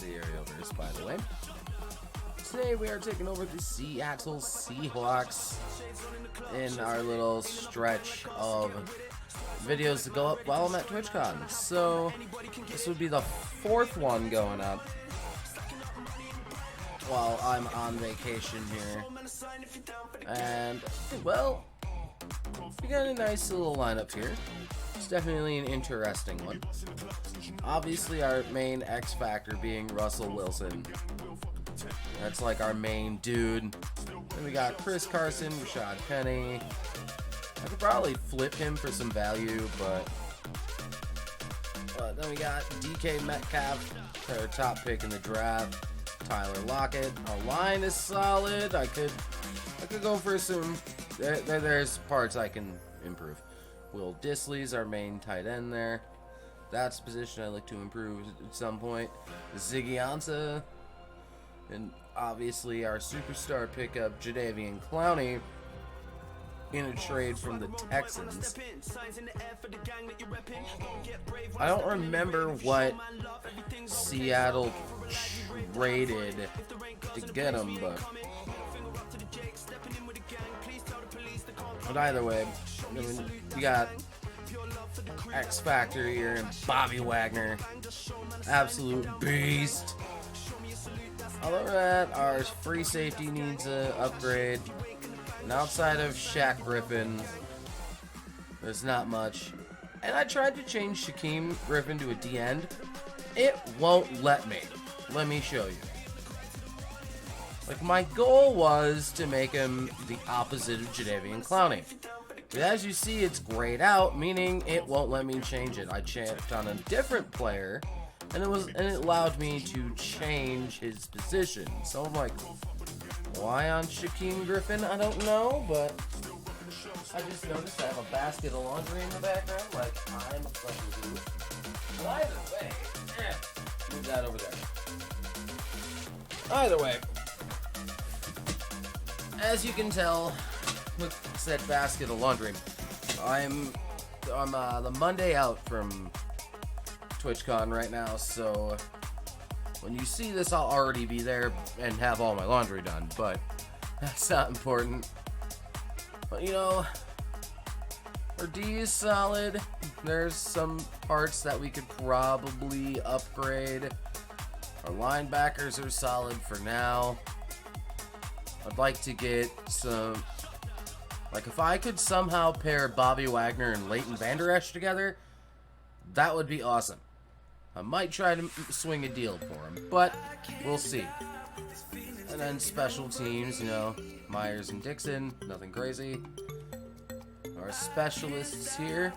the Aerialverse, by the way. Today we are taking over the Seattle Seahawks in our little stretch of videos to go up while I'm at TwitchCon. So this would be the fourth one going up while I'm on vacation here. And, well, we got a nice little lineup here. It's definitely an interesting one. Obviously our main X factor being Russell Wilson. That's like our main dude. Then we got Chris Carson, Rashad Penny. I could probably flip him for some value, but then we got DK Metcalf, our top pick in the draft. Tyler Lockett. Our line is solid. I could go for some. There's parts I can improve. Will Disley's our main tight end there. That's a position I'd like to improve at some point. Ziggy Ansah. And obviously our superstar pickup, Jadeveon Clowney, in a trade from the Texans. I don't remember what Seattle traded to get him, but either way, I mean, we got X Factor here and Bobby Wagner, absolute beast. Other than that, our free safety needs an upgrade. And outside of Shaq Griffin, there's not much. And I tried to change Shaquem Griffin to a D-end. It won't let me. Let me show you. Like, my goal was to make him the opposite of Jadeveon Clowney. But as you see, it's grayed out, meaning it won't let me change it. I checked on a different player, and it allowed me to change his position. So I'm like, why on Shaquem Griffin? I don't know, but I just noticed I have a basket of laundry in the background, like I'm a fucking dude. But either way, move that over there. Either way, as you can tell with said basket of laundry, I'm the Monday out from TwitchCon right now, so when you see this, I'll already be there and have all my laundry done, but that's not important. But, you know, our D is solid. There's some parts that we could probably upgrade. Our linebackers are solid for now. I'd like to get some, like, if I could somehow pair Bobby Wagner and Leighton Vander Esch together, that would be awesome. I might try to swing a deal for him, but we'll see. And then special teams, you know, Myers and Dixon, nothing crazy. Our specialists here,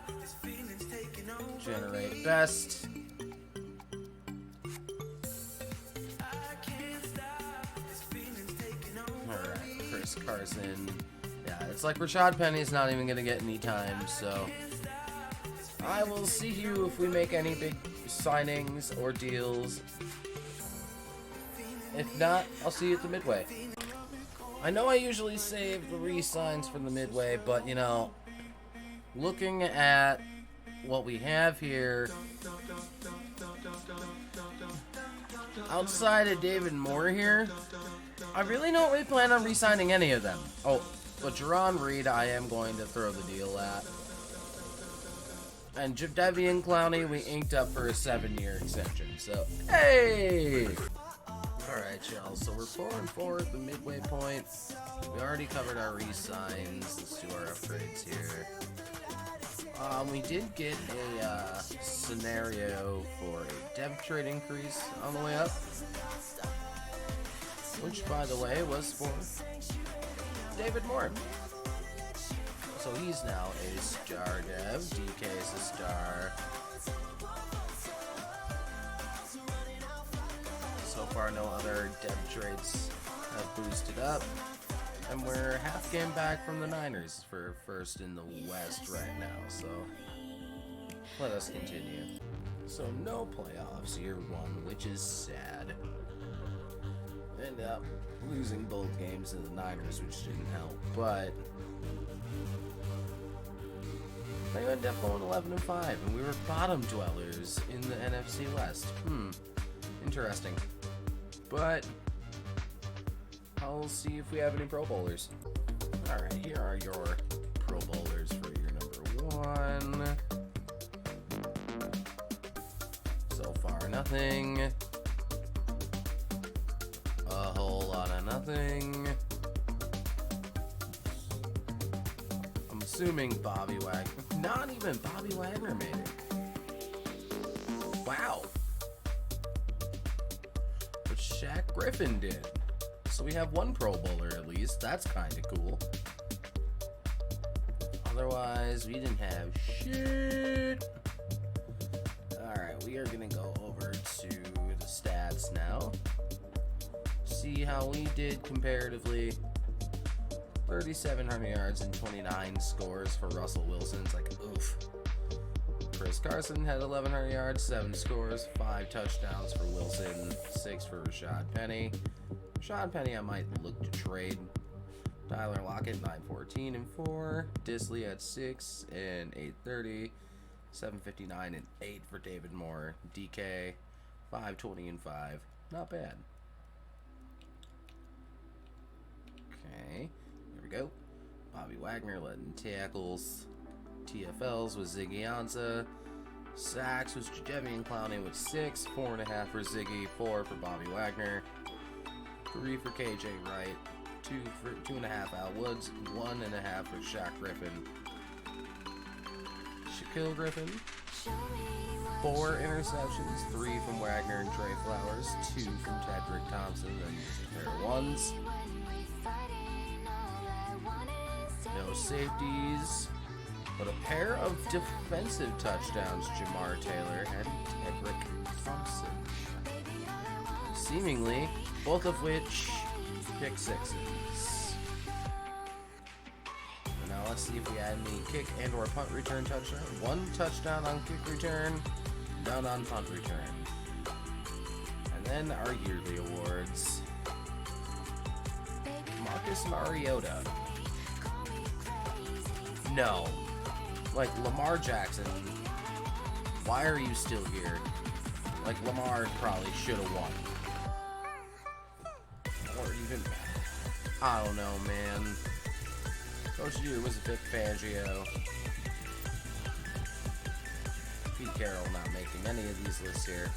generate best. Alright, Chris Carson. Yeah, it's like Rashad Penny's not even going to get any time, so I will see you if we make any big signings or deals. If not, I'll see you at the midway. I know I usually save the re-signs for the midway, but you know, looking at what we have here, outside of David Moore here, I really don't really plan on re-signing any of them. Oh, but Jerron Reed I am going to throw the deal at. And Jadeveon Clowney, we inked up for a 7-year extension. So, hey! Alright, y'all. So we're 4-4 at the midway point. We already covered our re-signs. Let's do our upgrades here. We did get a scenario for a dev trade increase on the way up. Which, by the way, was for David Moore. So he's now a star dev. DK is a star. So far, no other dev traits have boosted up. And we're half game back from the Niners for first in the West right now. So let us continue. So no playoffs year one, which is sad. Ended up losing both games to the Niners, which didn't help. But they ended up going 11-5, and we were bottom dwellers in the NFC West. Interesting. But I'll see if we have any Pro Bowlers. Alright, here are your Pro Bowlers for your number 1. So far, nothing. A whole lot of nothing. I'm assuming Bobby Wagner. Not even Bobby Wagner made it. Wow. But Shaq Griffin did. So we have 1 Pro Bowler at least. That's kind of cool. Otherwise, we didn't have shit. Alright, we are going to go over to the stats now. See how we did comparatively. 3,700 yards and 29 scores for Russell Wilson. It's like, oof. Chris Carson had 1,100 yards, 7 scores, 5 touchdowns for Wilson, 6 for Rashad Penny. Rashad Penny I might look to trade. Tyler Lockett, 914 and 4. Disley at 6 and 830. 759 and 8 for David Moore. DK, 520 and 5. Not bad. Okay, here we go. Bobby Wagner letting tackles. TFLs with Ziggy Ansah. Sacks was Jadeveon Clowney with 6. 4.5 for Ziggy. 4 for Bobby Wagner. 3 for KJ Wright. 2.5 Al Woods. 1.5 for Shaq Griffin. Shaquille Griffin. 4 interceptions. 3 from Wagner and Trey Flowers. 2 from Tedrick Thompson and just a pair of 1s. No safeties. But a pair of defensive touchdowns, Jamar Taylor and Tedrick Thompson. Seemingly, both of which pick sixes. And now let's see if we had any kick and or punt return touchdown. 1 touchdown on kick return, none on punt return. And then our yearly awards. Marcus Mariota. No. Like, Lamar Jackson, why are you still here? Like, Lamar probably should have won. Or even, I don't know, man. Coach U was a Vic Fangio. Pete Carroll not making any of these lists here.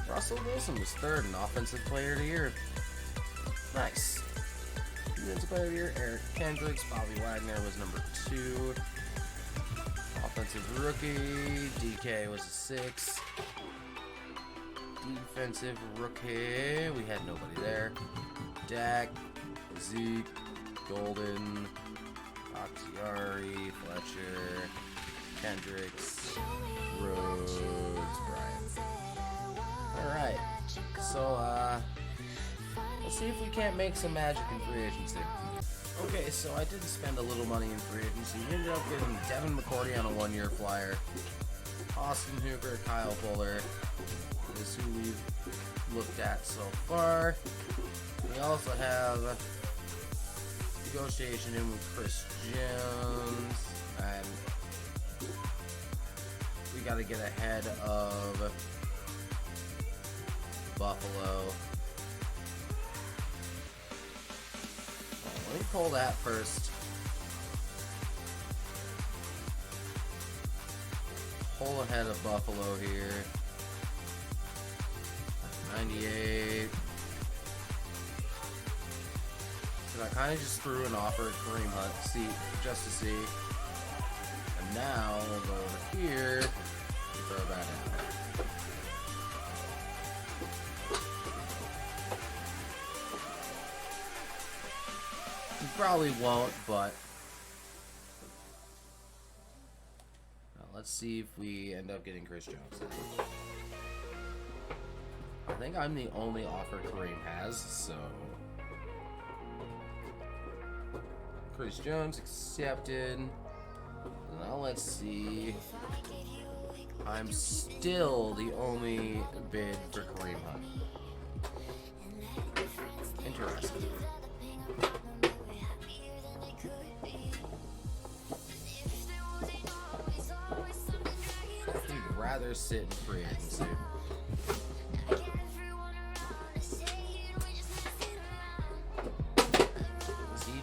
Russell Wilson was 3rd in Offensive Player of the Year. Nice. Defensive Player of the Year, Eric Kendricks. Bobby Wagner was number 2. Offensive Rookie, DK was a 6. Defensive Rookie, we had nobody there. Dak, Zeke, Golden, Bakhtiari, Fletcher, Kendricks, Rhodes, Bryant. Alright, so let's see if we can't make some magic in free agency. Okay, so I did spend a little money in free agency. We ended up getting Devin McCourty on a 1-year flyer. Austin Hooper, Kyle Fuller is who we've looked at so far. We also have negotiation in with Chris Jones. And we got to get ahead of Buffalo. Let me pull that first. Pull ahead of Buffalo here. 98. So I kind of just threw an offer at Kareem Hunt just to see. And now we'll go over here and throw that in. Probably won't, but let's see if we end up getting Chris Jones. I think I'm the only offer Kareem has, so Chris Jones accepted. Now let's see. I'm still the only bid for Kareem Hunt. Interesting. Rather sit in free agency.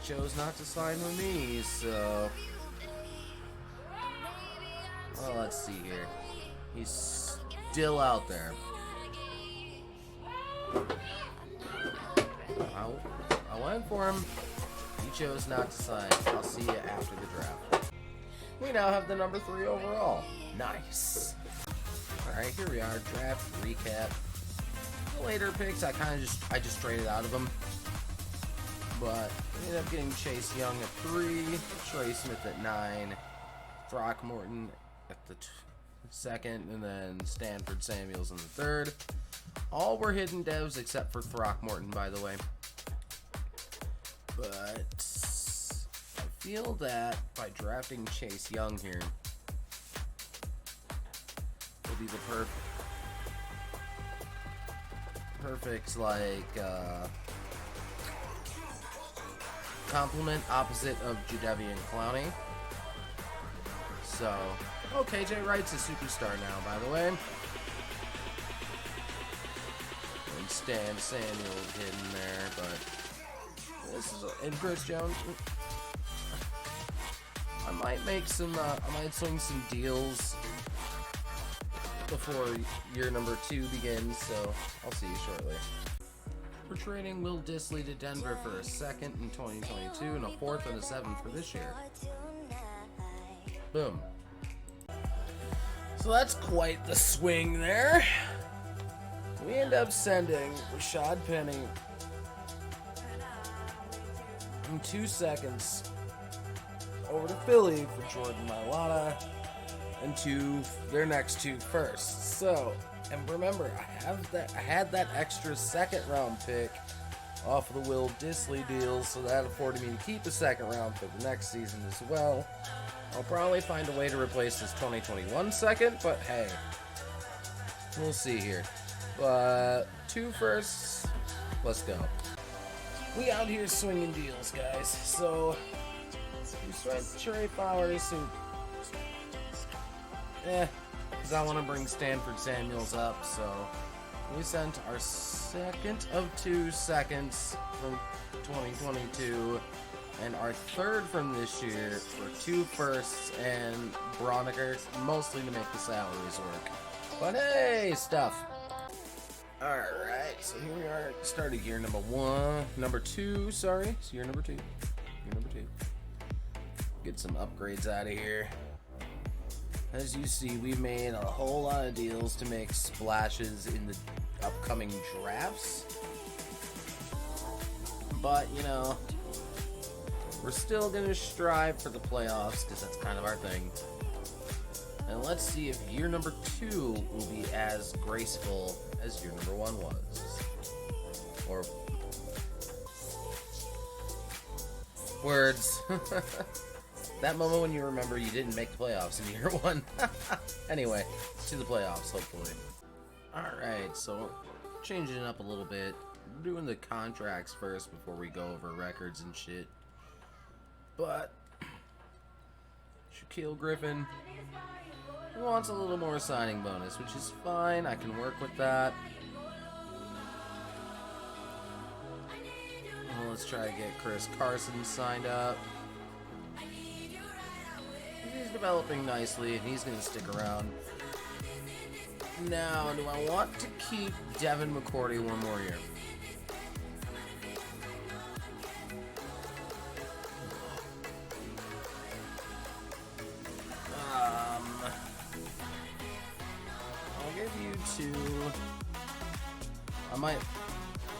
chose not to sign with me, so... Well, let's see here. He's still out there. I went for him. He chose not to sign. I'll see you after the draft. We now have the number 3 overall. Nice. Alright, here we are. Draft recap. Later picks, I just traded out of them. But we ended up getting Chase Young at 3, Trey Smith at 9, Throckmorton at the 2nd, and then Stanford Samuels in the 3rd. All were hidden devs except for Throckmorton, by the way. But I feel that by drafting Chase Young here will be the perfect complement opposite of Jadeveon Clowney. So, oh, KJ Wright's a superstar now, by the way. And Stan Samuel hidden there, but this is and Chris Jones. I might make some. I might swing some deals before year number 2 begins. So I'll see you shortly. We're trading Will Dissly to Denver for a 2nd in 2022 and a 4th and a 7th for this year. Boom. So that's quite the swing there. We end up sending Rashad Penny in 2 seconds over to Philly for Jordan Mailata and their next 2 firsts. So, and remember, I had that extra 2nd round pick off of the Will Dissly deal, so that afforded me to keep a 2nd round for the next season as well. I'll probably find a way to replace this 2021 2nd, but hey, we'll see here. But 2 firsts, let's go. We out here swinging deals, guys. So we went Trey Flowers, who, because I want to bring Stanford Samuels up. So we sent our 2nd of 2 seconds from 2022. And our 3rd from this year for 2 firsts and Broniker, mostly to make the salaries work. But hey, stuff. Alright, so here we are, start of year number 2, sorry. It's year number 2. Year number 2. Get some upgrades out of here. As you see, we made a whole lot of deals to make splashes in the upcoming drafts. But, you know, we're still going to strive for the playoffs because that's kind of our thing. And let's see if year number 2 will be as graceful as year number 1 was. Or words. That moment when you remember you didn't make the playoffs in year 1. Anyway, to the playoffs, hopefully. Alright, so changing it up a little bit. We're doing the contracts first before we go over records and shit. But Shaquille Griffin wants a little more signing bonus, which is fine. I can work with that. Well, let's try to get Chris Carson signed up. He's developing nicely, and he's going to stick around. Now, do I want to keep Devin McCourty 1 more year?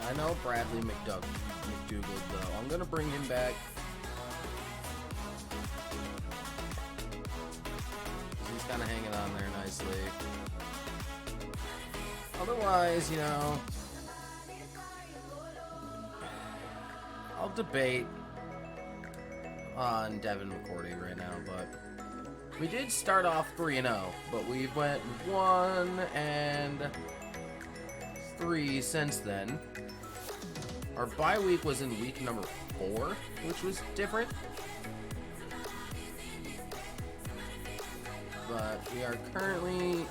I know Bradley McDougald though. I'm gonna bring him back. He's kind of hanging on there nicely. Otherwise, you know, I'll debate on Devin McCourty right now, but we did start off 3-0, but we went 1-3 since then. Our bye week was in week number 4, which was different. But we are currently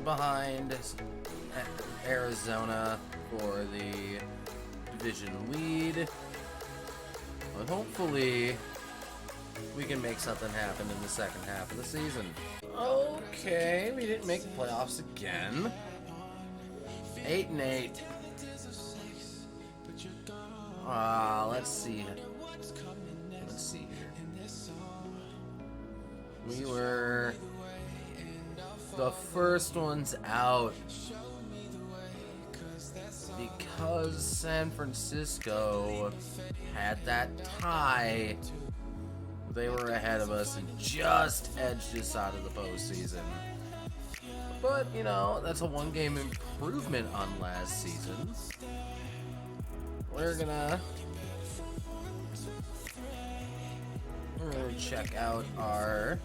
behind Arizona for the division lead. But hopefully, we can make something happen in the second half of the season. Okay, we didn't make the playoffs again. 8-8. Let's see. Let's see here. We were the first ones out because San Francisco had that tie. They were ahead of us and just edged us out of the postseason. But, you know, that's a one-game improvement on last season. We're gonna check out our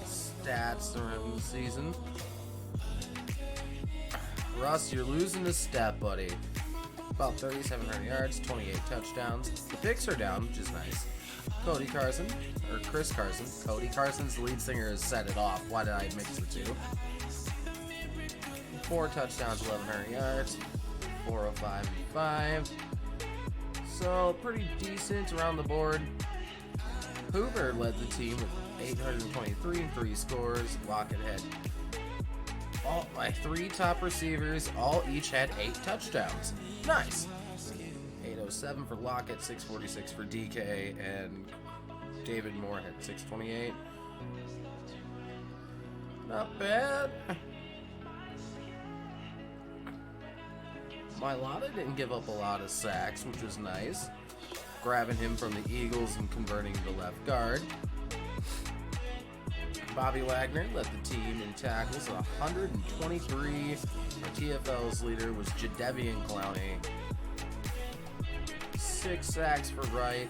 stats during the season. Russ, you're losing a step, buddy. About 3,700 yards, 28 touchdowns. The picks are down, which is nice. Cody Carson, or Chris Carson. Cody Carson's lead singer has set it off. Why did I mix the two? 4 touchdowns, 1,100 yards. 405 and 5. So, pretty decent around the board. Hoover led the team with 823 and 3 scores. Lockett had all my 3 top receivers, each had 8 touchdowns. Nice. 807 for Lockett, 646 for DK, and David Moore had 628. Not bad. Mailata didn't give up a lot of sacks, which was nice. Grabbing him from the Eagles and converting to left guard. Bobby Wagner led the team in tackles, 123. Our TFL's leader was Jadeveon Clowney. 6 sacks for Wright,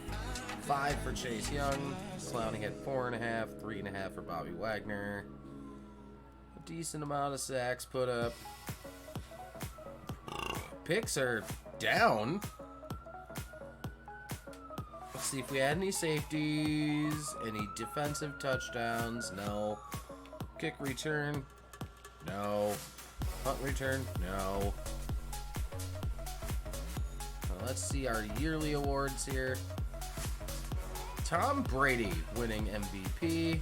5 for Chase Young. Clowney had 4.5, 3.5 for Bobby Wagner. A decent amount of sacks put up. Picks are down. Let's see if we had any safeties, any defensive touchdowns. No. Kick return. No. Punt return. No. Let's see our yearly awards here. Tom Brady winning MVP.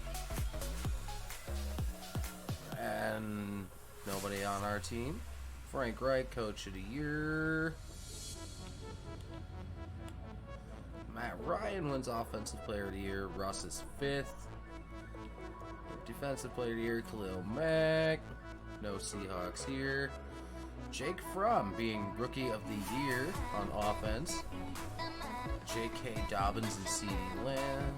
And nobody on our team. Frank Reich, Coach of the Year. Matt Ryan wins Offensive Player of the Year. Russ is 5th. Defensive Player of the Year, Khalil Mack. No Seahawks here. Jake Fromm being Rookie of the Year on offense. J.K. Dobbins and CeeDee Lamb.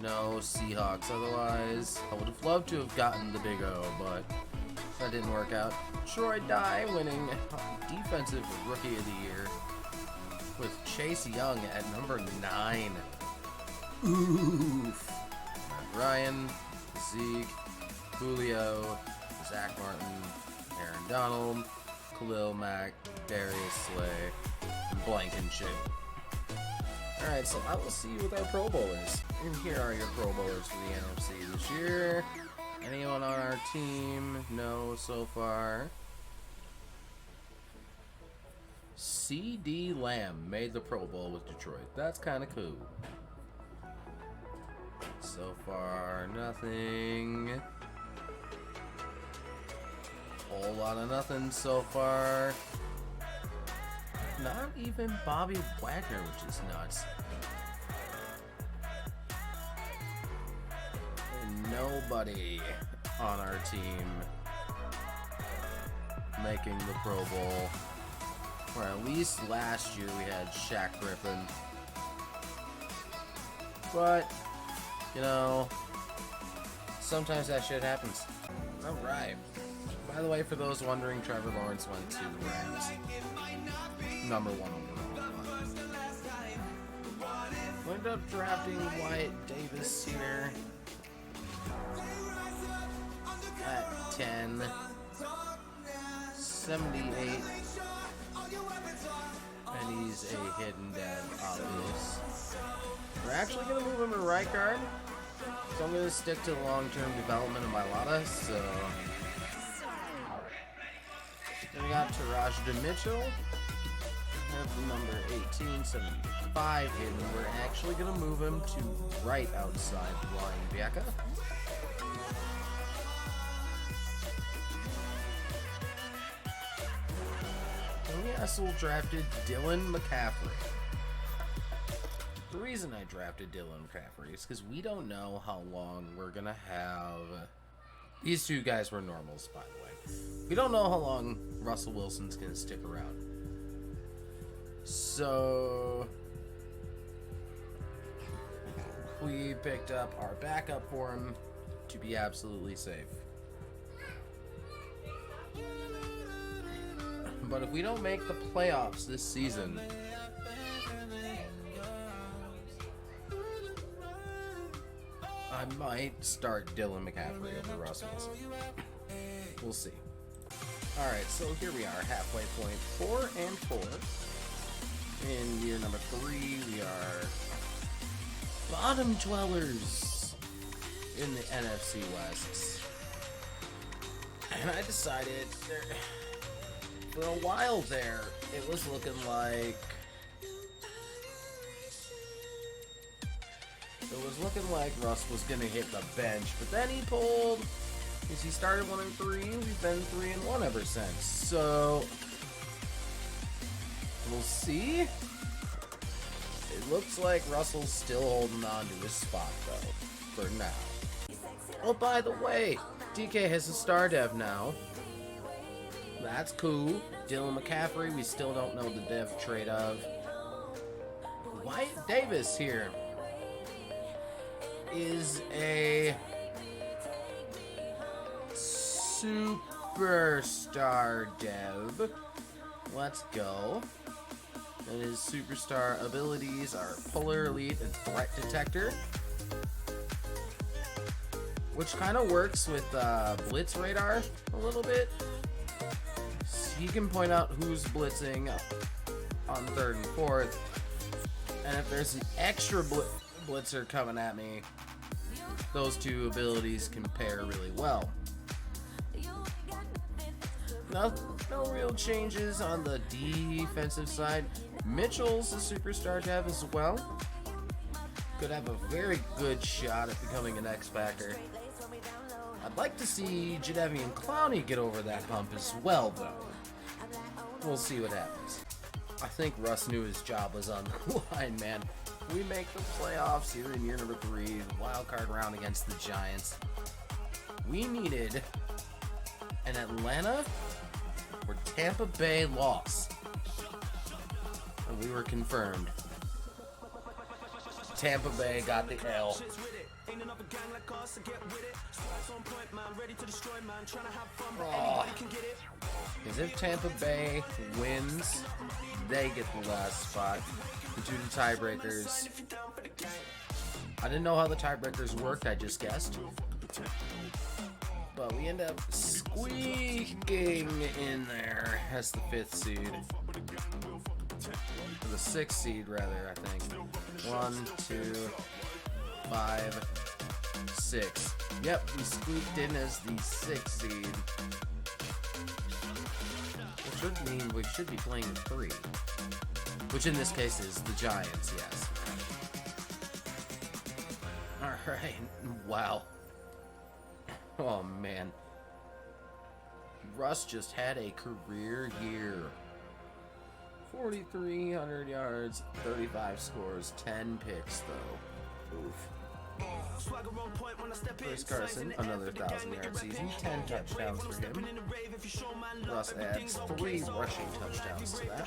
No Seahawks otherwise. I would have loved to have gotten the Big O, but that didn't work out. Troy Dye winning Defensive Rookie of the Year with Chase Young at number 9. Oof. Matt Ryan, Zeke, Julio, Zach Martin, Aaron Donald, Khalil Mack, Darius Slay, and Blankenship. Alright, so I will see you with our Pro Bowlers. And here are your Pro Bowlers for the NFC this year. Anyone on our team? No, so far. CeeDee Lamb made the Pro Bowl with Detroit. That's kind of cool. So far, nothing. Whole lot of nothing so far. Not even Bobby Wagner, which is nuts. And nobody on our team making the Pro Bowl. Or at least last year we had Shaq Griffin. But, you know, sometimes that shit happens. Alright. By the way, for those wondering, Trevor Lawrence went to the Rams. Number 1 overall. We ended up drafting Wyatt Davis here at 10. 78. And he's a hidden dead, obvious. We're actually going to move him to right guard. So I'm going to stick to the long-term development of Mailata. So then we got Taraj Mitchell. Number 18, 78. 5 hidden. We're actually going to move him to right outside linebacker. Newcastle drafted Dylan McCaffrey. The reason I drafted Dylan McCaffrey is because we don't know how long we're going to have. These two guys were normals, by the way. We don't know how long Russell Wilson's going to stick around. So we picked up our backup for him to be absolutely safe. But if we don't make the playoffs this season, I might start Dylan McCaffrey over Russ Wilson. We'll see. Alright, so here we are, halfway point, 4-4. In year number 3, we are bottom dwellers in the NFC West. And I decided, for a while there, it was looking like Russ was gonna hit the bench, but then he pulled. As he started 1-3, we've been 3-1 ever since. So we'll see. It looks like Russell's still holding on to his spot though, for now. Oh, by the way, DK has a star dev now. That's cool. Dylan McCaffrey, we still don't know the dev trait of. Wyatt Davis here is a superstar dev. Let's go. And his superstar abilities are Polar Elite and Threat Detector, which kind of works with Blitz Radar a little bit. So he can point out who's blitzing on 3rd and 4th, and if there's an extra blitzer coming at me, those two abilities can pair really well. No real changes on the defensive side. Mitchell's a superstar dev as well. Could have a very good shot at becoming an X-Factor. I'd like to see Jadeveon Clowney get over that hump as well, though. We'll see what happens. I think Russ knew his job was on the line, man. We make the playoffs here in year number 3, wild card round against the Giants. We needed an Atlanta or Tampa Bay loss, and we were confirmed. Tampa Bay got the L. Because if Tampa Bay wins, they get the last spot due to tiebreakers. I didn't know how the tiebreakers worked, I just guessed. But we end up squeaking in there as the 5th seed. Or the 6th seed, rather, I think. 1, 2, 5, 6. Yep, we squeaked in as the 6th seed. Which should mean we should be playing 3. Which in this case is the Giants, yes. Alright, wow. Oh man. Russ just had a career year. 4,300 yards, 35 scores, 10 picks though. Oof. Chris Carson, another 1,000-yard season, 10 touchdowns for him. Russ adds 3 rushing touchdowns to that.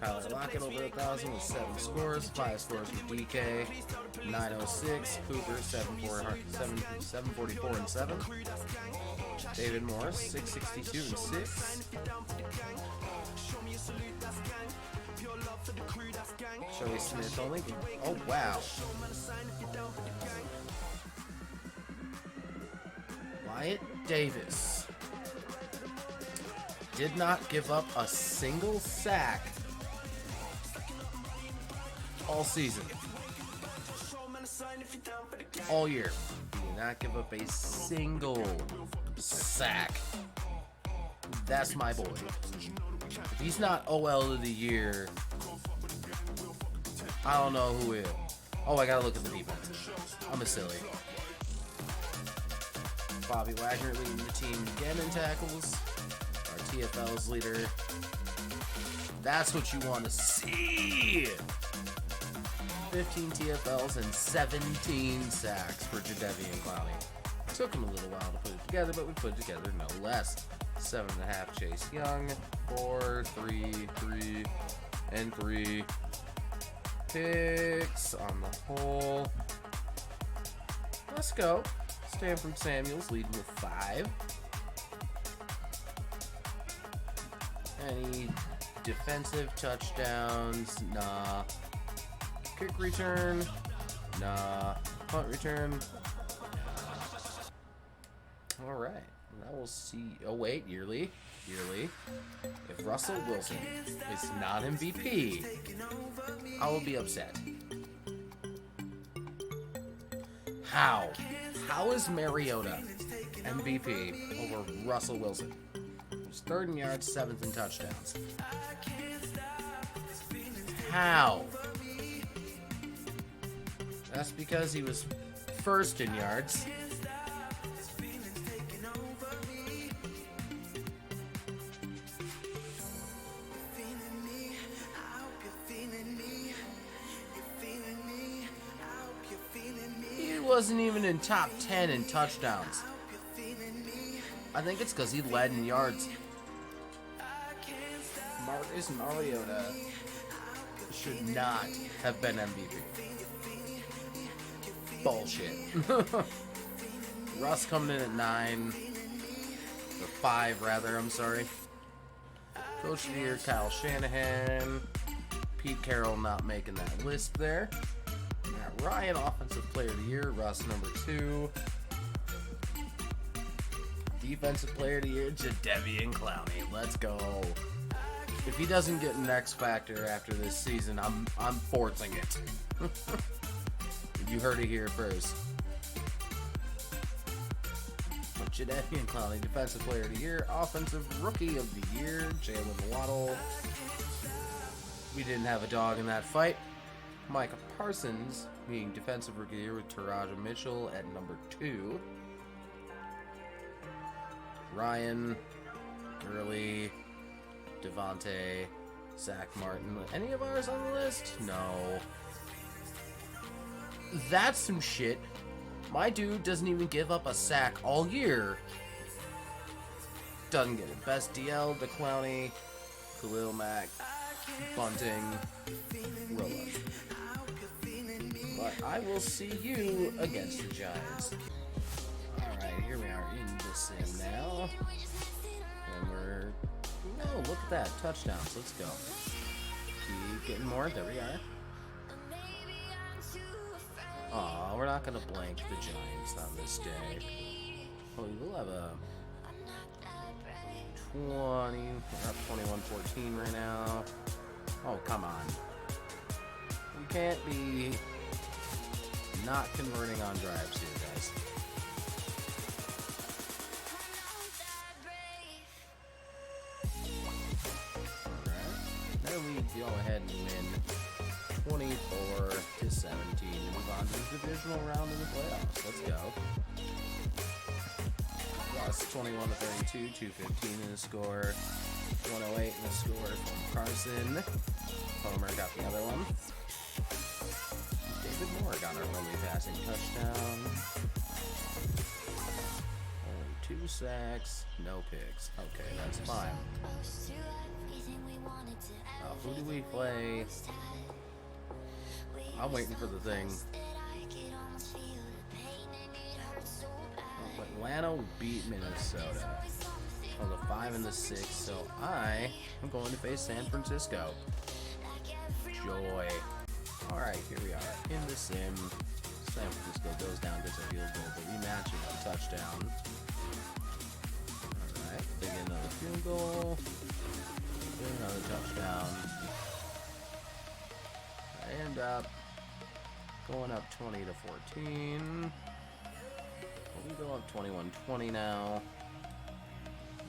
Tyler Lockett over 1,000 with 7 scores, 5 scores for DK, 906. Cooper 744 and 7. David Morris 662 and 6. Joey Smith only. Oh wow. Wyatt Davis did not give up a single sack all season. All year. He did not give up a single sack. That's my boy. If he's not OL of the year, I don't know who is. Oh, I gotta look at the defense. I'm a silly. Bobby Wagner leading the team again in tackles. Our TFL's leader. That's what you want to see. 15 TFLs and 17 sacks for Jadeveon Clowney. Took him a little while to put it together, but we put it together no less. 7.5 Chase Young. 4, 3, 3, and 3 picks on the whole. Let's go. Stanford Samuels leading with 5. Any defensive touchdowns? Nah. Kick return? Nah. Punt return? Nah. Alright. Now we'll see. Oh, wait. Yearly. If Russell Wilson is not MVP, I will be upset. How? How is Mariota MVP over Russell Wilson? He's 3rd in yards, 7th in touchdowns. How? That's because he was 1st in yards. He wasn't even in top 10 in touchdowns. I think it's because he led in yards. Marcus Mariota should not have been MVP. Bullshit. Russ coming in at 9. Or 5, rather, I'm sorry. Coach of the Year, Kyle Shanahan. Pete Carroll not making that list there. Matt Ryan, Offensive Player of the Year. Russ, number 2. Defensive Player of the Year, Jadeveon Clowney. Let's go. If he doesn't get an X Factor after this season, I'm forcing it. You heard it here first. But Jadeveon Clowney, Defensive Player of the Year, Offensive Rookie of the Year, Jalen Waddle. We didn't have a dog in that fight. Micah Parsons being Defensive Rookie of the Year with Taraja Mitchell at number 2. Ryan, Gurley, Devontae, Zach Martin. Any of ours on the list? No. That's some shit. My dude doesn't even give up a sack all year. Doesn't get it. Best DL, the Clowney, Khalil Mack, Bunting, Rolla. But I will see you against the Giants. Alright, here we are in the sim now. And we're... No, look at that. Touchdowns. Let's go. Keep getting more. There we are. Aw, we're not going to blank the Giants on this day. Oh, we'll have a 20. We're up 21-14 right now. Oh, come on. We can't be not converting on drives here, guys. Then we go ahead and win 24-17 and move on to the divisional round in the playoffs. Let's go. Lost 21-32, 215 in the score, 108 in the score from Carson. Homer got the other one. David Moore got our early passing touchdown. Only 2 sacks, no picks. Okay, that's fine. Who do we play? I'm waiting for the thing. Atlanta beat Minnesota on the 5 and the 6, so I am going to face San Francisco. Joy. Alright, here we are in the sim. San Francisco goes down, gets a field goal, but we match it with a touchdown. Alright, they get another field goal. Get another touchdown. I end up going up 20-14. We go up 21-20 now.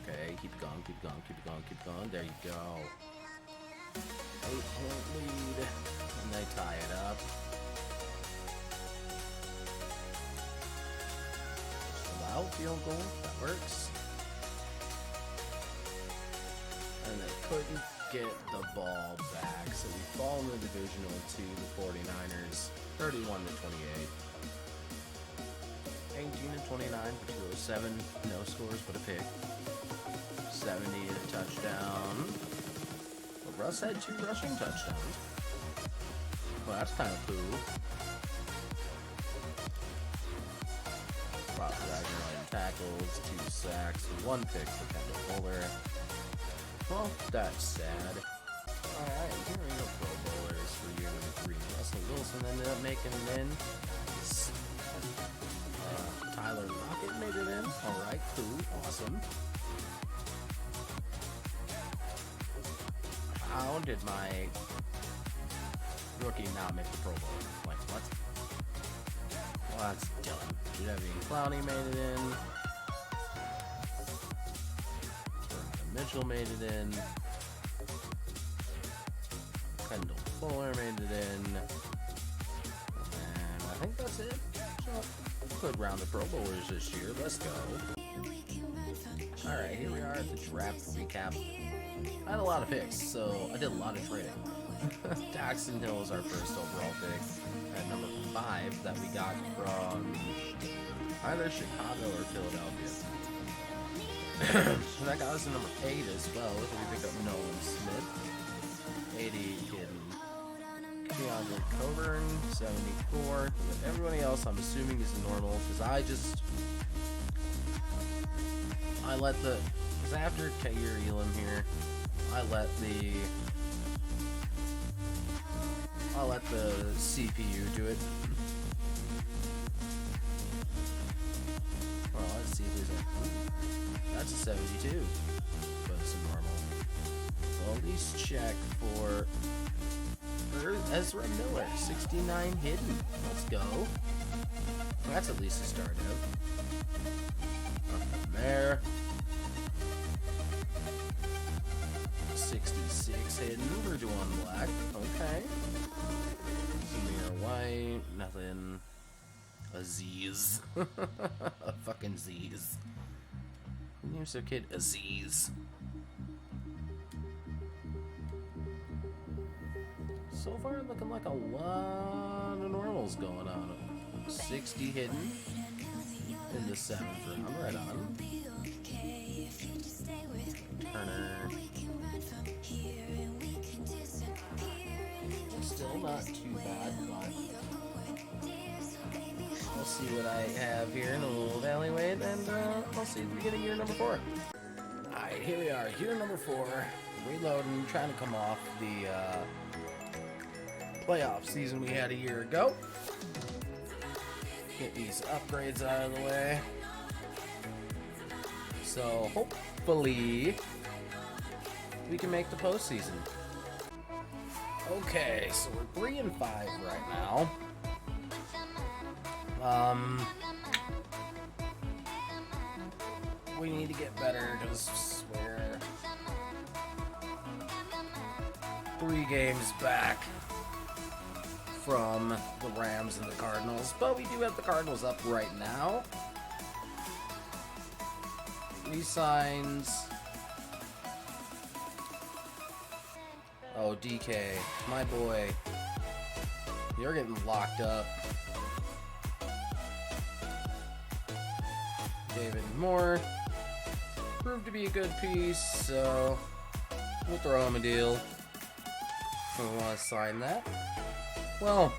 Okay, keep going, keep going, keep going, keep going. There you go. 8-point lead, and they tie it up. Allow field goal, that works. And they couldn't get the ball back, so we fall in the divisional to the 49ers, 31-28. 18-29 for 7 no scores but a pick. 70 and a touchdown. But Russ had 2 rushing touchdowns. Well, that's kind of cool. Bob Wagner on tackles, 2 sacks, 1 pick for Kendall Fuller. Well, that's sad. Alright, here we go, Pro Bowlers for year number 3. Russell Wilson ended up making it in. Tyler Lockett made it in. Alright, cool, awesome. How did my rookie not make the Pro Bowl? Like, what? Well, that's dumb. Jadeveon Clowney made it in. Mitchell made it in. Kendall Fuller made it in. And I think that's it. So, good round of Pro Bowlers this year. Let's go. Alright, here we are at the draft recap. I had a lot of picks, so I did a lot of trading. Daxton Hill is our first overall pick at number 5 that we got from either Chicago or Philadelphia. That got us to number 8 as well. We picked up Nolan Smith, 80 hidden. DeAndre Coburn, 74. But everybody else, I'm assuming, is normal because I let the, because after Kair Elam here, I let the CPU do it. Well, let's see if there's a, that's a 72, but it's a normal. Well, at least check for Ezra Miller, 69 hidden. Let's go. That's at least a start out. Up from there. 66 hidden for Juwan Black. Okay. Samir White. Nothing. Aziz. A fucking Z's. Who names their kid Aziz? So far, looking like a lot of normals going on. 60 hidden in the 7th round. Right on. Turner. Still not too bad, but we'll see what I have here in a little evaluate, and we'll see if we get a year number 4. Alright, here we are, year number 4. Reloading, trying to come off the playoff season we had a year ago. Get these upgrades out of the way. So hopefully we can make the postseason. Okay, so we're 3-5 right now. We need to get better because we're 3 games back from the Rams and the Cardinals, but we do have the Cardinals up right now. Resigns. Oh, DK, my boy, you're getting locked up. David Moore proved to be a good piece, so we'll throw him a deal. We want to sign that. Well,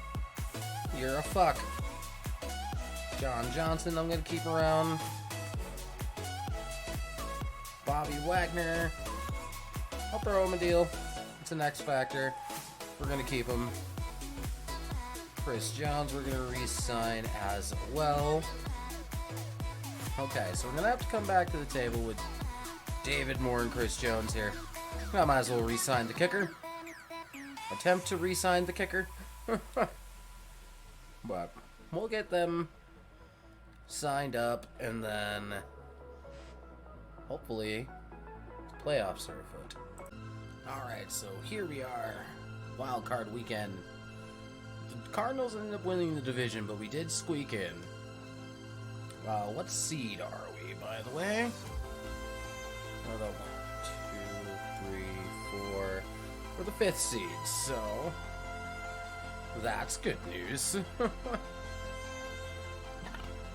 you're a fuck. John Johnson, I'm gonna keep around. Bobby Wagner, I'll throw him a deal. It's an X factor. We're gonna keep him. Chris Jones, we're gonna re-sign as well. Okay, so we're gonna have to come back to the table with David Moore and Chris Jones here. I might as well re-sign the kicker. Attempt to re-sign the kicker. But we'll get them signed up, and then hopefully playoffs are afoot. Alright, so here we are. Wild card weekend. The Cardinals ended up winning the division, but we did squeak in. What seed are we, by the way? We're the 1, 2, 3, 4. We're the 5th seed, so that's good news.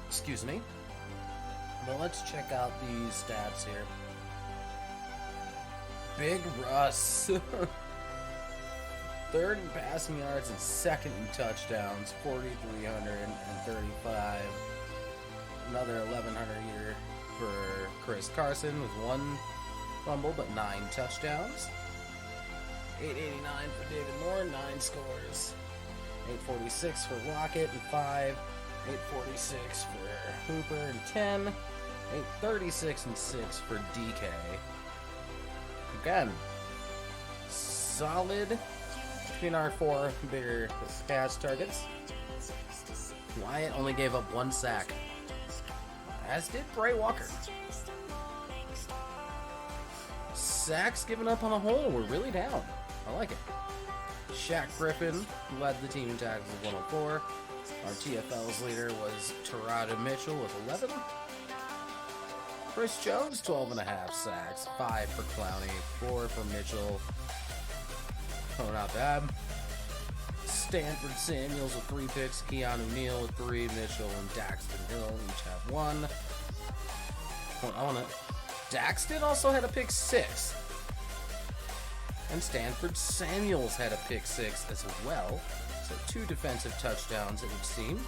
Excuse me. Well, let's check out these stats here. Big Russ. 3rd in passing yards and 2nd in touchdowns. 4,335. Another 1,100 here for Chris Carson with 1 fumble but 9 touchdowns. 889 for David Moore, 9 scores. 846 for Lockett and 5. 846 for Hooper and 10. 836 and 6 for DK. Again, solid between our 4 bigger pass targets. Wyatt only gave up 1 sack, as did Bray Walker. Sacks given up on a whole were really down. I like it. Shaq Griffin led the team in tackles with 104. Our TFL's leader was Terada Mitchell with 11. Chris Jones, 12.5 sacks, 5 for Clowney, 4 for Mitchell. Oh, not bad. Stanford Samuels with 3 picks, Keanu Neal with 3, Mitchell and Daxton Hill each have 1. Daxton also had a pick 6. And Stanford Samuels had a pick 6 as well. So 2 defensive touchdowns, it would seem.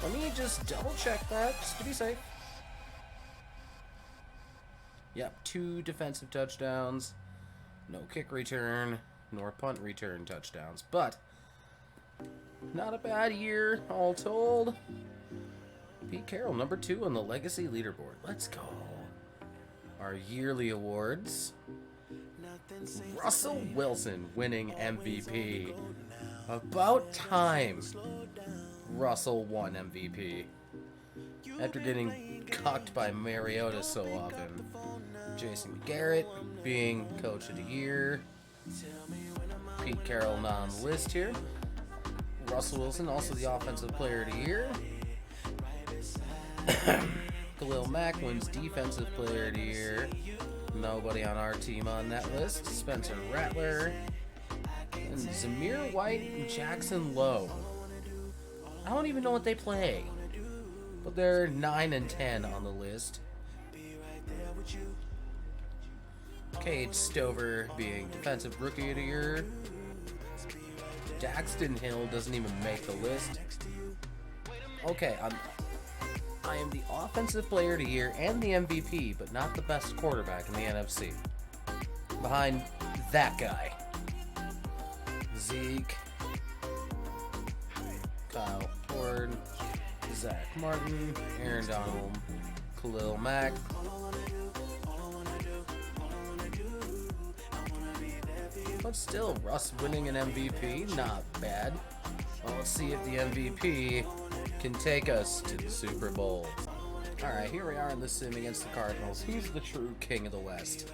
Let me just double check that, just to be safe. Yep, 2 defensive touchdowns. No kick return, nor punt return touchdowns. But, not a bad year, all told. Pete Carroll, number 2 on the Legacy leaderboard. Let's go. Our yearly awards. Russell Wilson winning MVP. About time Russell won MVP. After getting cucked by Mariota so often. Jason Garrett being Coach of the Year. Pete Carroll not on the list here. Russell Wilson also the Offensive Player of the Year. Khalil Mack wins Defensive Player of the Year. Nobody on our team on that list. Spencer Rattler. And Zamir White and Jackson Lowe. I don't even know what they play. But they're 9 and 10 on the list. Cade Stover being Defensive Rookie of the Year. Daxton Hill doesn't even make the list. Okay, I am the Offensive Player of the Year and the MVP, but not the best quarterback in the NFC. Behind that guy. Zeke, Kyle Ford, Zach Martin, Aaron Donald, Khalil Mack. But still, Russ winning an MVP, not bad. Well, let's see if the MVP can take us to the Super Bowl. Alright, here we are in the sim against the Cardinals. Who's the true king of the West?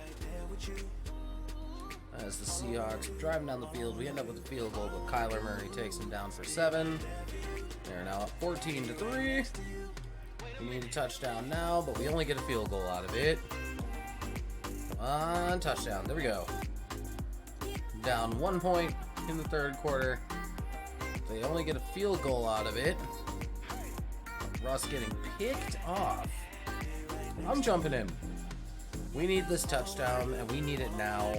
As the Seahawks are driving down the field, we end up with a field goal, but Kyler Murray takes him down for 7. They're now up 14-3. We need a touchdown now, but we only get a field goal out of it. Come on, touchdown. There we go. Down 1 point in the 3rd quarter. They only get a field goal out of it. Russ getting picked off. I'm jumping in. We need this touchdown, and we need it now.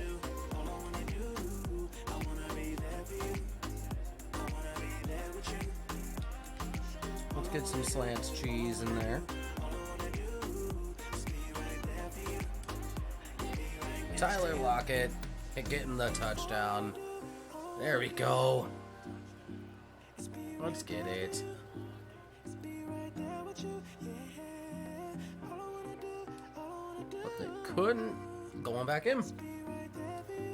Let's get some slants cheese in there. Tyler Lockett getting the touchdown. There we go. Let's get it. But they couldn't. Going back in.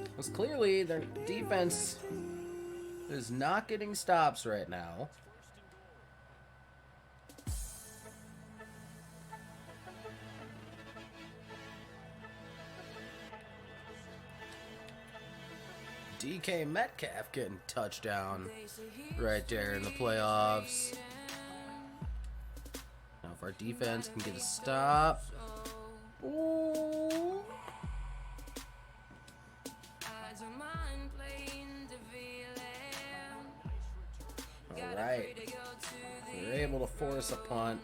Because clearly their defense is not getting stops right now. DK Metcalf getting touchdown right there in the playoffs. Now if our defense can get a stop. Ooh. Alright. We're able to force a punt.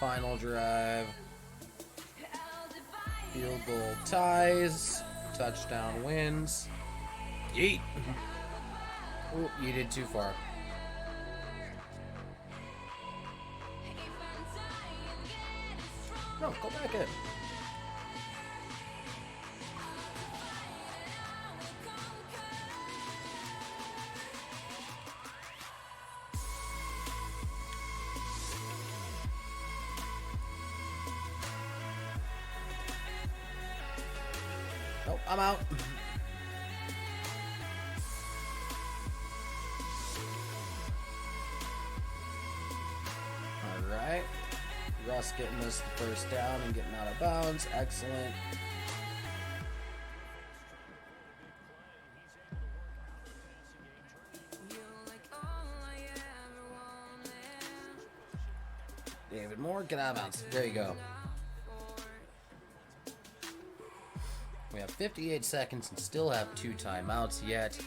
Final drive. Field goal ties. Touchdown wins. Yeet. Ooh, you did too far. No, go back in. Nope, I'm out. Alright. Russ getting us the first down and getting out of bounds. Excellent. David Moore, get out of bounds. There you go. We have 58 seconds and still have 2 timeouts yet.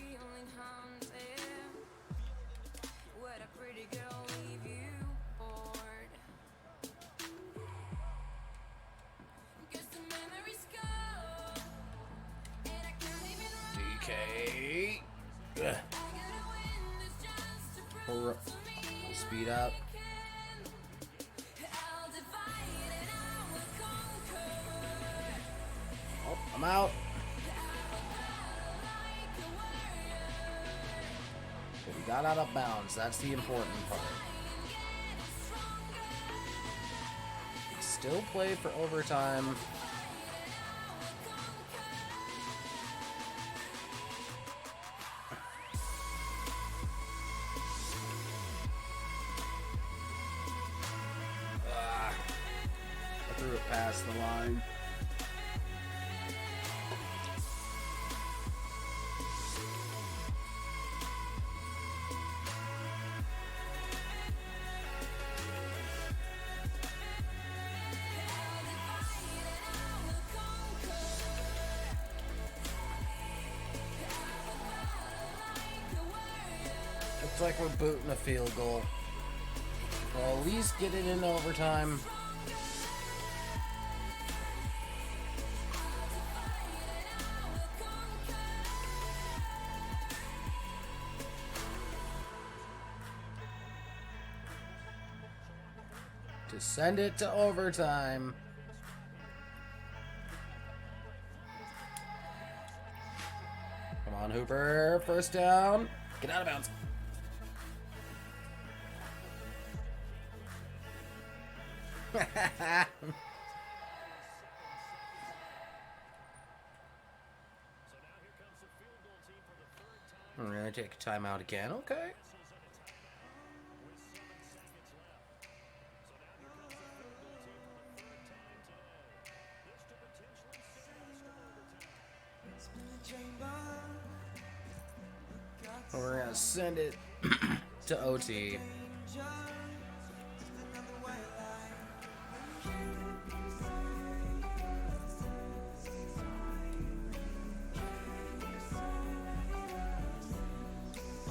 DK. We'll speed up. Oh, I'm out. But we got out of bounds. That's the important part. We still play for overtime. I threw it past the line. Looks like we're booting a field goal. We'll at least get it in overtime. To send it to overtime. Come on, Hooper. First down. Get out of bounds. We're gonna take a timeout again. Okay. We're gonna send it to OT.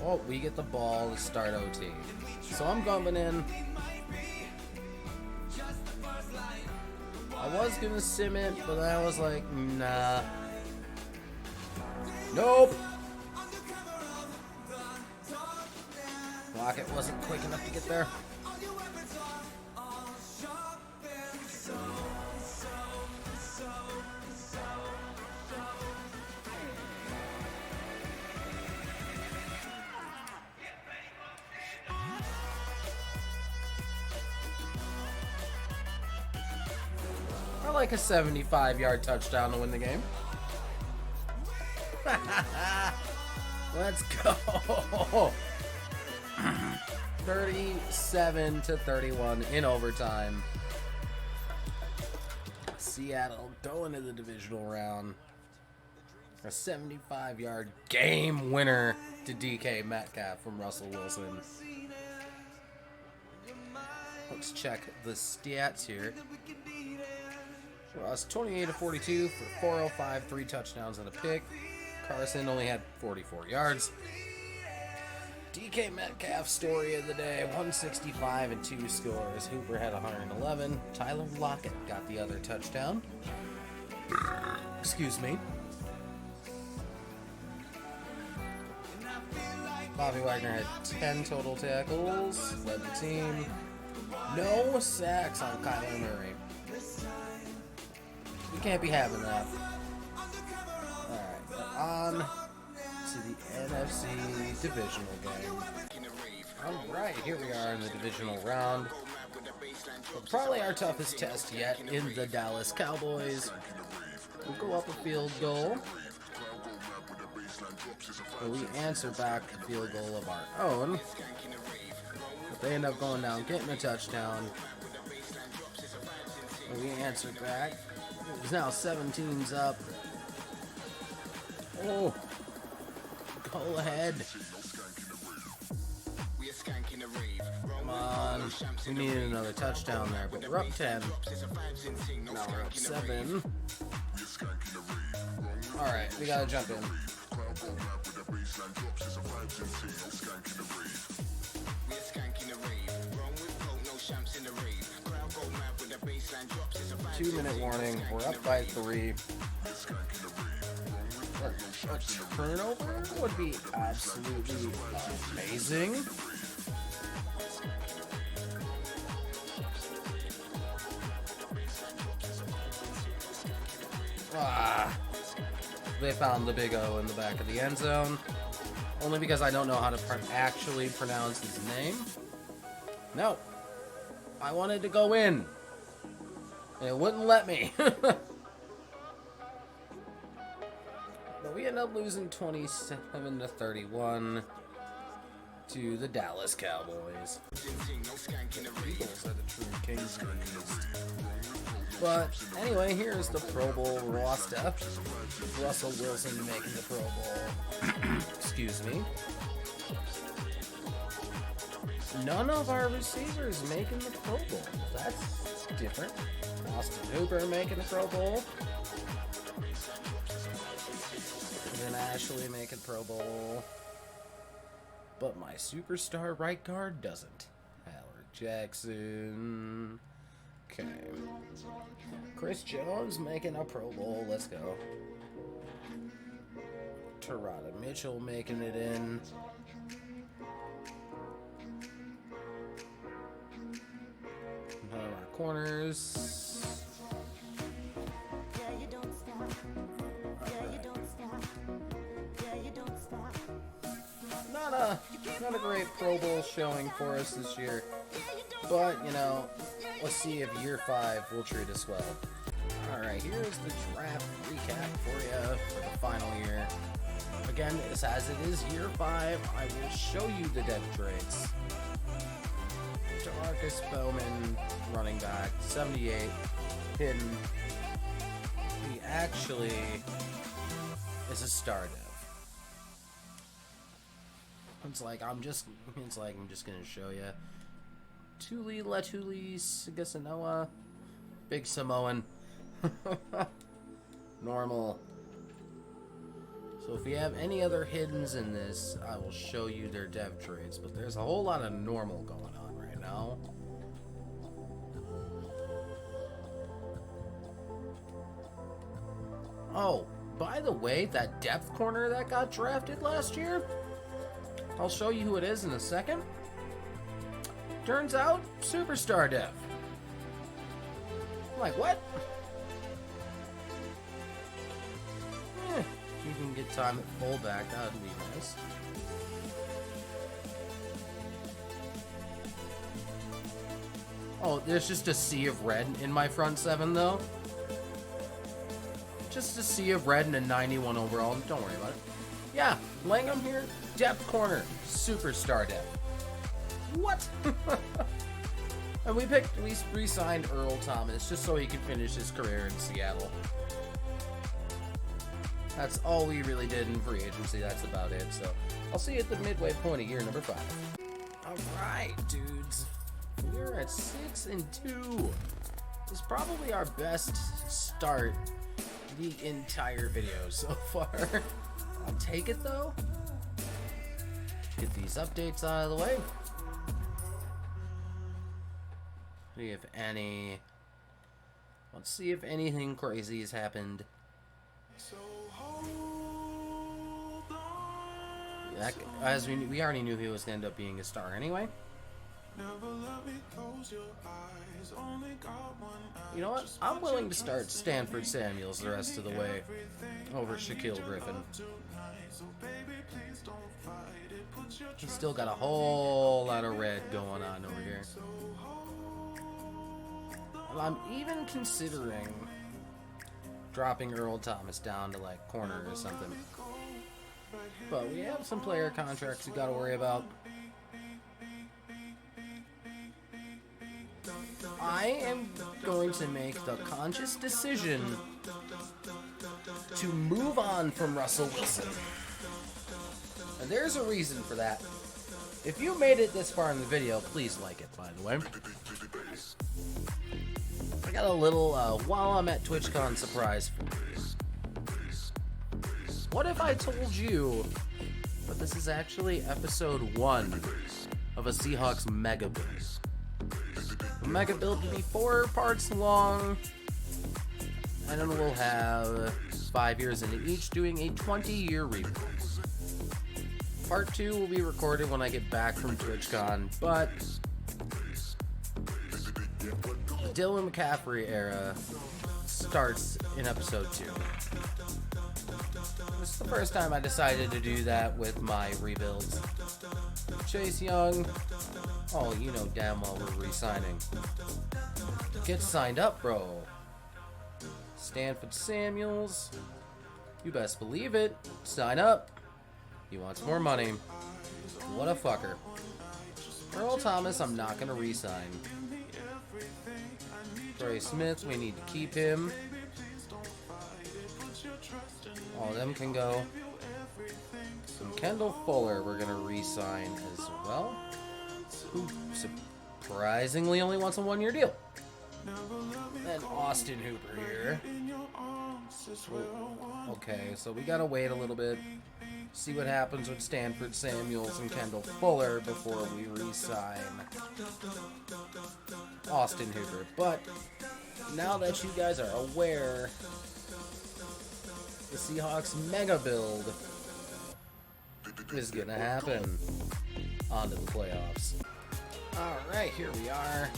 Oh, we get the ball to start OT. So I'm coming in. I was gonna sim it, but I was like, nah. Nope. Lockett wasn't quick enough to get there. I like a 75-yard touchdown to win the game. Let's go. 37-31 in overtime. Seattle going to the divisional round. A 75-yard game winner to DK Metcalf from Russell Wilson. Let's check the stats here. Russ 28-42 for 405, 3 touchdowns and a pick. Carson only had 44 yards. DK Metcalf story of the day, 165 and 2 scores. Hooper had 111. Tyler Lockett got the other touchdown. Excuse me. Bobby Wagner had 10 total tackles, led the team. No sacks on Kyler Murray. We can't be having that. Alright, on to the NFC divisional game. Alright, here we are in the divisional round. Probably our toughest test yet in the Dallas Cowboys. We'll go up a field goal. But we answer back a field goal of our own. But they end up going down, getting a touchdown. But we answer back. It's now 17's up. Oh, go ahead. Come on. We needed another touchdown there, but we're up 10. Now we're up 7. Alright, we gotta jump in. 2-minute warning. We're up by 3. A turnover would be absolutely amazing. They found the big O in the back of the end zone. Only because I don't know how to actually pronounce his name. No. I wanted to go in. And it wouldn't let me. But we end up losing 27-31 to the Dallas Cowboys. The Eagles are the true kings of the East. But anyway, here's the Pro Bowl roster. Russell Wilson making the Pro Bowl. Excuse me. None of our receivers making the Pro Bowl. That's different. Austin Hooper making the Pro Bowl. And then Ashley making Pro Bowl. But my superstar right guard doesn't. Howard Jackson. Okay. Chris Jones making a Pro Bowl. Let's go. Terada Mitchell making it in. None of our corners. Not a great Pro Bowl showing for us this year. But, you know, let's see if year 5 will treat us well. Alright, here's the draft recap for you for the final year. Again, as it is year 5, I will show you the depth trades. Marcus Bowman, running back, 78, hidden. He actually is a star dev. It's like I'm just gonna show you. Tuli Letuli Sigasanoa, Big Samoan. Normal. So if you have any other hiddens in this, I will show you their dev trades. But there's a whole lot of normal going on right now. Oh, by the way, that depth corner that got drafted last year, I'll show you who it is in a second. Turns out, superstar dev. I'm like, what? If you can get time at fullback, that would be nice. Oh, there's just a sea of red in my front 7, though. Just a sea of red and a 91 overall. Don't worry about it. Yeah, Langham here, depth corner, superstar depth. What? And we re-signed Earl Thomas just so he could finish his career in Seattle. That's all we really did in free agency. That's about it. So I'll see you at the midway point of year number 5. All right, dudes. We're at 6-2. This is probably our best start the entire video so far. I'll take it though. Get these updates out of the way. See if any. Let's see if anything crazy has happened. As we already knew he was going to end up being a star anyway. You know what? I'm willing to start Stanford Samuels the rest of the way over Shaquille Griffin. He's still got a whole lot of red going on over here. And I'm even considering dropping Earl Thomas down to like corner or something. But we have some player contracts we got to worry about. I am going to make the conscious decision to move on from Russell Wilson. And there's a reason for that. If you made it this far in the video, please like it, by the way. I got a little, while I'm at TwitchCon surprise for you. What if I told you that this is actually episode 1 of a Seahawks mega build? The mega build will be 4 parts long, and then we'll have 5 years into each, doing a 20-year rebuild. Part 2 will be recorded when I get back from TwitchCon, but the Dylan McCaffrey era starts in episode 2. This is the first time I decided to do that with my rebuilds. Chase Young, oh, you know damn well we're re-signing. Get signed up, bro. Stanford Samuels, you best believe it. Sign up. He wants more money. What a fucker. Earl Thomas, I'm not gonna re-sign. Trey Smith, we need to keep him. All of them can go. And Kendall Fuller, we're gonna re-sign as well. Who surprisingly only wants a 1-year deal. And Austin Hooper here. Okay, so we gotta wait a little bit. See what happens with Stanford Samuels and Kendall Fuller before we re-sign Austin Hooper. But now that you guys are aware, the Seahawks mega build is gonna happen. On to the playoffs. Alright, here we are.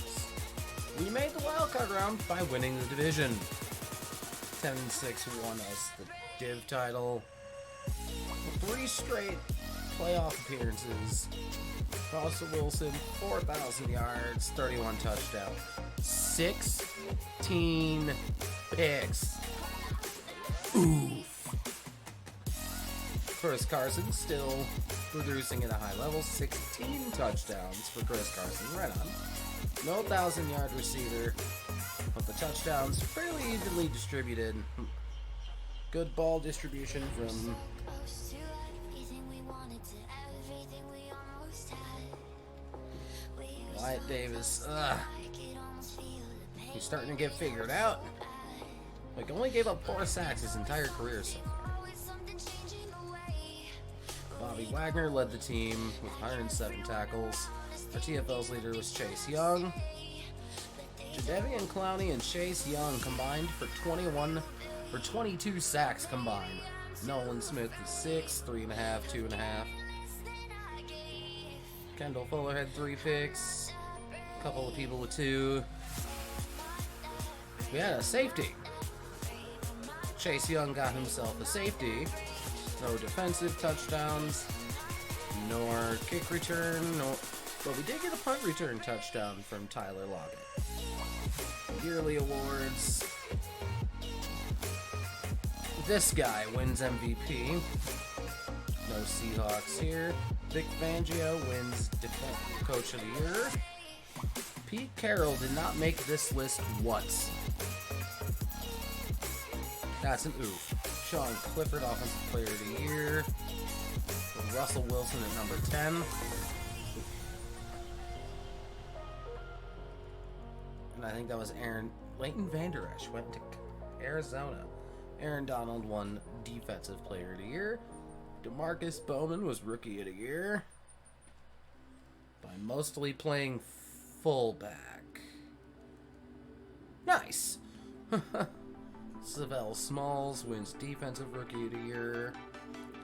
We made the wildcard round by winning the division. 10-6 won us the div title. 3 straight playoff appearances. Russell Wilson, 4,000 yards, 31 touchdowns, 16 picks. Oof. Chris Carson still producing at a high level. 16 touchdowns for Chris Carson. Right on. No 1,000-yard receiver, but the touchdowns fairly evenly distributed. Good ball distribution from Wyatt Davis. He's starting to get figured out. Like, only gave up 4 sacks his entire career so far. Bobby Wagner led the team with 107 tackles. Our TFL's leader was Chase Young. Jadeveon Clowney and Chase Young combined for 22 sacks combined. Nolan Smith was 6, 3.5, 2.5. Kendall Fuller had 3 picks. A couple of people with 2. We had a safety. Chase Young got himself a safety. No defensive touchdowns, nor kick return, but we did get a punt return touchdown from Tyler Lockett. Yearly awards. This guy wins MVP. No No Seahawks here. Vic Fangio wins Coach of the Year. Pete Carroll did not make this list once. That's an oof. Sean Clifford, Offensive Player of the Year. Russell Wilson at number 10. And I think that was Leighton Vander Esch went to Arizona. Aaron Donald won Defensive Player of the Year. DeMarcus Bowman was Rookie of the Year by mostly playing fullback. Nice. Savell Smalls wins Defensive Rookie of the Year.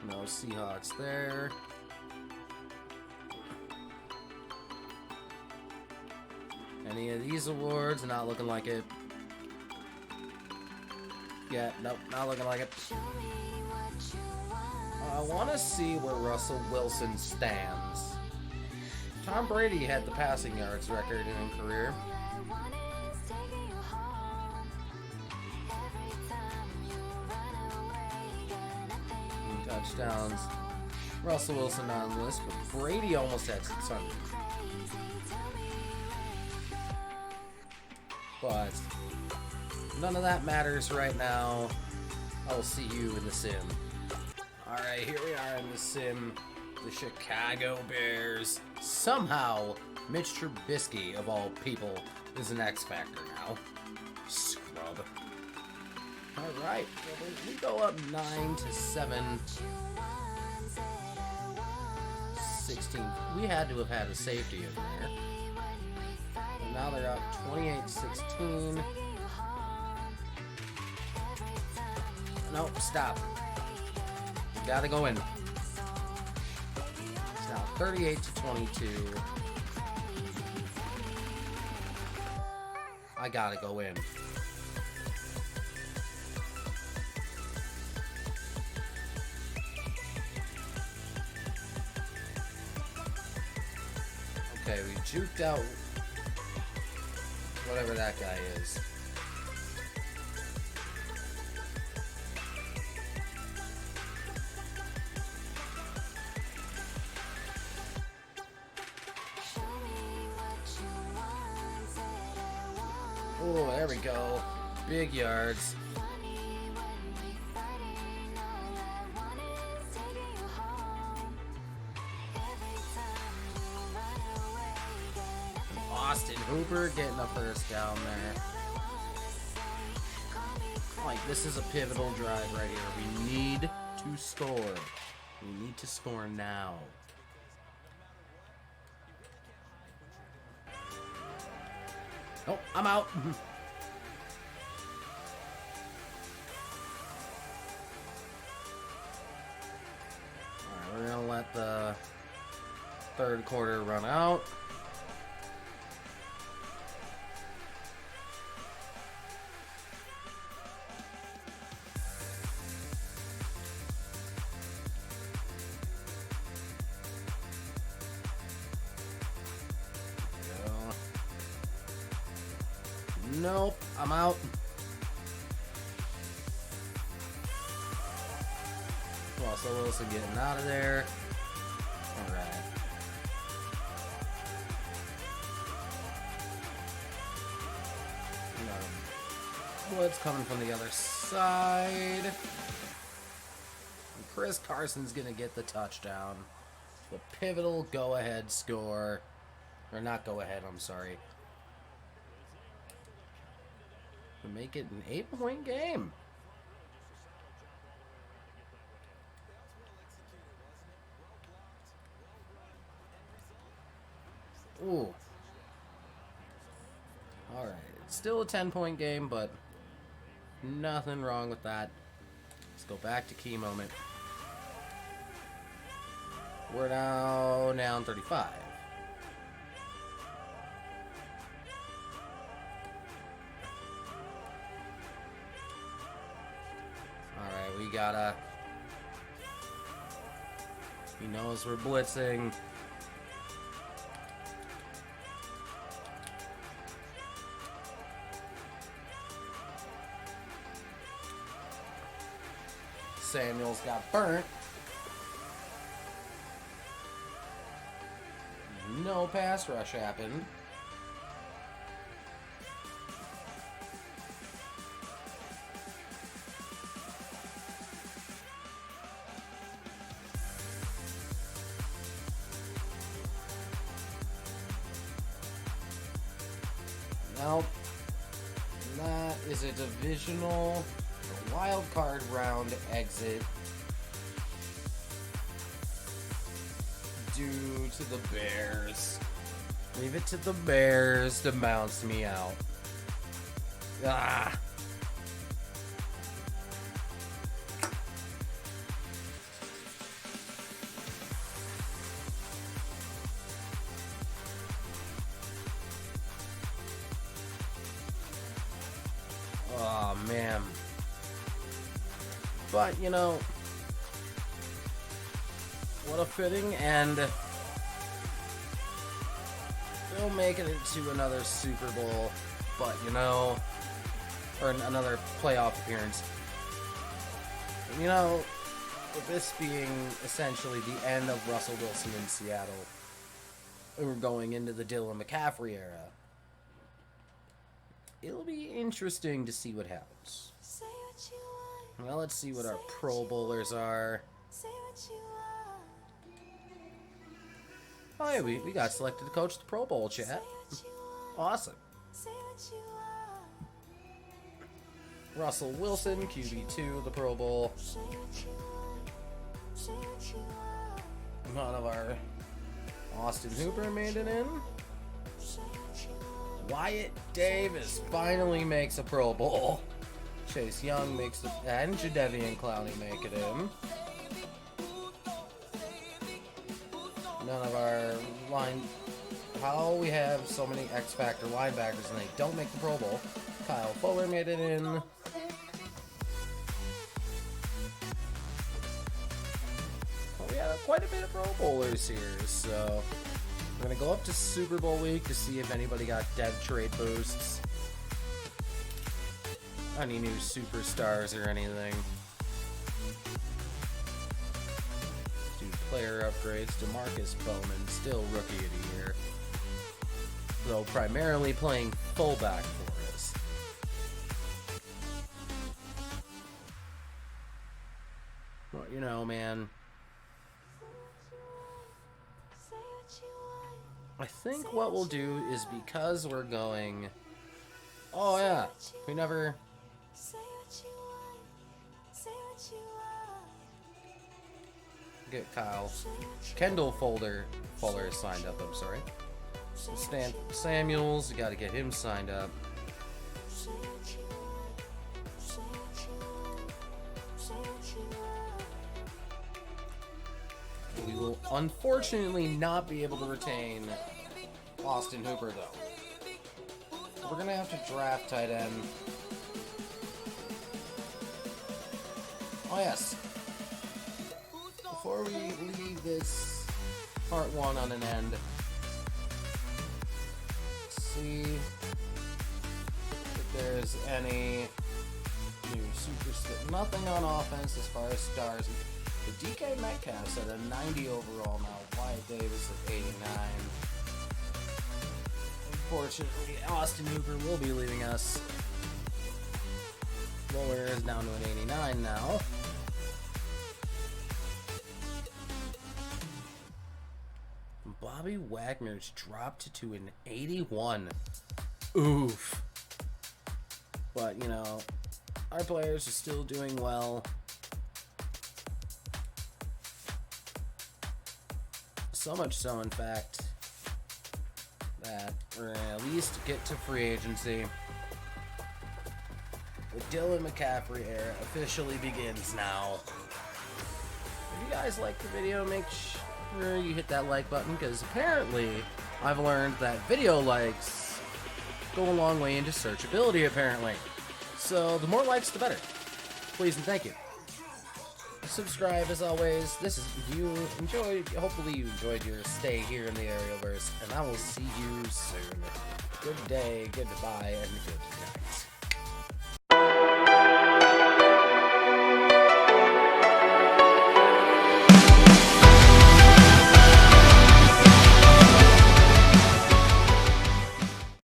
No Seahawks there. Any of these awards? Not looking like it. Yeah, nope, not looking like it. I want to see where Russell Wilson stands. Tom Brady had the passing yards record in his career. And touchdowns. Russell Wilson on the list, but Brady almost had 600. But none of that matters right now. I'll see you in the sim. Alright, here we are in the sim. The Chicago Bears. Somehow, Mitch Trubisky, of all people, is an X Factor now. Scrub. Alright, we go up 9-7. 16. We had to have had a safety in there. And now they're up 28-16. Nope, stop. Gotta go in. It's now 38-22. I gotta go in. Okay, we juked out whatever that guy is. Oh, there we go. Big yards. Austin Hooper getting a first down there. Like, this is a pivotal drive right here. We need to score. We need to score now. Oh, I'm out. Alright, we're gonna let the third quarter run out. Nope, I'm out. Russell Wilson getting out of there. Alright. Blitz coming from the other side. And Chris Carson's gonna get the touchdown. The pivotal go-ahead score. Or not go-ahead, I'm sorry. To make it an 8-point game. Ooh. Alright. It's still a 10-point game, but nothing wrong with that. Let's go back to key moment. We're now down 35. Alright, we gotta... He knows we're blitzing. Samuels got burnt. no pass rush happened. Nope. That is a divisional wild card round exit due to the Bears. Leave it to the Bears to bounce me out. Ah. Oh, man. But, you know, what a fitting end. They'll make it into another Super Bowl, but, you know, or another playoff appearance. You know, with this being essentially the end of Russell Wilson in Seattle, we're going into the Dylan McCaffrey era. It'll be interesting to see what happens. Well, let's see what our Pro Bowlers are. Oh yeah, we got selected to coach the Pro Bowl, chat. Awesome. Russell Wilson, QB2 of the Pro Bowl. None of our Austin Hooper made it in. Wyatt Davis finally makes a Pro Bowl. Chase Young makes the... and Jadeveon Clowney make it in. None of our line... How we have so many X-Factor linebackers and they don't make the Pro Bowl. Kyle Fuller made it in. Well, we have quite a bit of Pro Bowlers here, so... We're going to go up to Super Bowl week to see if anybody got dev trade boosts. Any new superstars or anything. Do player upgrades. DeMarcus Bowman, still Rookie of the Year. Though primarily playing fullback for us. Well, you know, man. I think what we'll do is, because we're going... Oh, yeah. We never... Get Kyle. Kendall Fuller signed up, I'm sorry. Stan Samuels, you gotta get him signed up. We will unfortunately not be able to retain Austin Hooper, though. We're gonna have to draft tight end. Oh yes. Before we leave this part 1 on an end, let's see if there's any new superstar. Nothing on offense as far as stars. The DK Metcalf's at a 90 overall now. Wyatt Davis at 89. Unfortunately, Austin Hooper will be leaving us. Fuller is down to an 89 now. Bobby Wagner's dropped to an 81. Oof. But, you know, our players are still doing well. So much so, in fact, that we're gonna at least get to free agency. The Dylan McCaffrey era officially begins now. If you guys like the video, make sure you hit that like button, because apparently I've learned that video likes go a long way into searchability, apparently. So the more likes, the better. Please and thank you. Subscribe as always. Hopefully you enjoyed your stay here in the Aerialverse, and I will see you soon. Good day, goodbye, and good